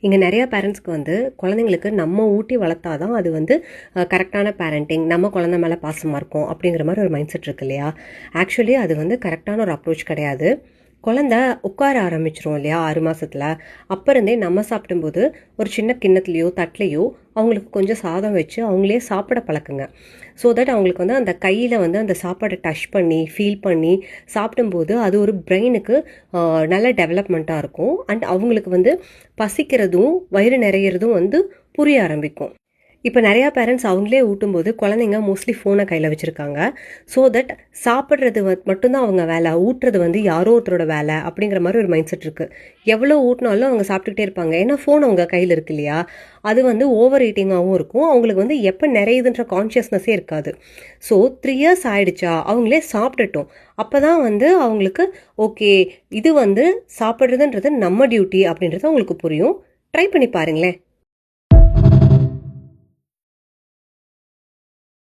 இங்கே நிறையா பேரண்ட்ஸ்க்கு வந்து குழந்தைங்களுக்கு நம்ம ஊட்டி வளர்த்தா தான் அது வந்து கரெக்டான பேரண்டிங், நம்ம குழந்தை மேலே பாசமாக இருக்கும் அப்படிங்கிற மாதிரி ஒரு மைண்ட் செட் இருக்கு இல்லையா. ஆக்சுவலி அது வந்து கரெக்டான ஒரு அப்ரோச் கிடையாது. குழந்தை உட்கார ஆரம்பிச்சிரும் இல்லையா 6 மாதத்தில், அப்போ இருந்தே நம்ம சாப்பிடும்போது ஒரு சின்ன கிண்ணத்துலேயோ தட்டிலையோ அவங்களுக்கு கொஞ்சம் சாதம் வச்சு அவங்களே சாப்பிட பழக்குங்க. ஸோ தட் அவங்களுக்கு வந்து அந்த கையில் வந்து அந்த சாப்பாடை டச் பண்ணி ஃபீல் பண்ணி சாப்பிடும்போது அது ஒரு பிரெயினுக்கு நல்ல டெவலப்மெண்ட்டாக இருக்கும். அண்ட் அவங்களுக்கு வந்து பசிக்கிறதும் வயிறு நிறையிறதும் வந்து புரிய ஆரம்பிக்கும். இப்போ நிறையா பேரண்ட்ஸ் அவங்களே ஊட்டும்போது குழந்தைங்க மோஸ்ட்லி ஃபோனை கையில் வச்சுருக்காங்க. ஸோ தட் சாப்பிட்றது மட்டும்தான் அவங்க வேலை, ஊட்டுறது வந்து யாரோ ஒருத்தரோட வேலை அப்படிங்கிற மாதிரி ஒரு மைண்ட் செட் இருக்குது. எவ்வளோ ஊட்டினாலும் அவங்க சாப்பிட்டுக்கிட்டே இருப்பாங்க. ஏன்னா ஃபோன் அவங்க கையில் இருக்கு இல்லையா. அது வந்து ஓவர் ஈட்டிங்காகவும் இருக்கும். அவங்களுக்கு வந்து எப்போ நிறையுதுன்ற கான்ஷியஸ்னஸே இருக்காது. ஸோ 3 இயர்ஸ் ஆயிடுச்சா அவங்களே சாப்பிட்டுட்டோம். அப்போ தான் வந்து அவங்களுக்கு ஓகே, இது வந்து சாப்பிட்றதுன்றது நம்ம டியூட்டி அப்படின்றது அவங்களுக்கு புரியும். ட்ரை பண்ணி பாருங்களேன்.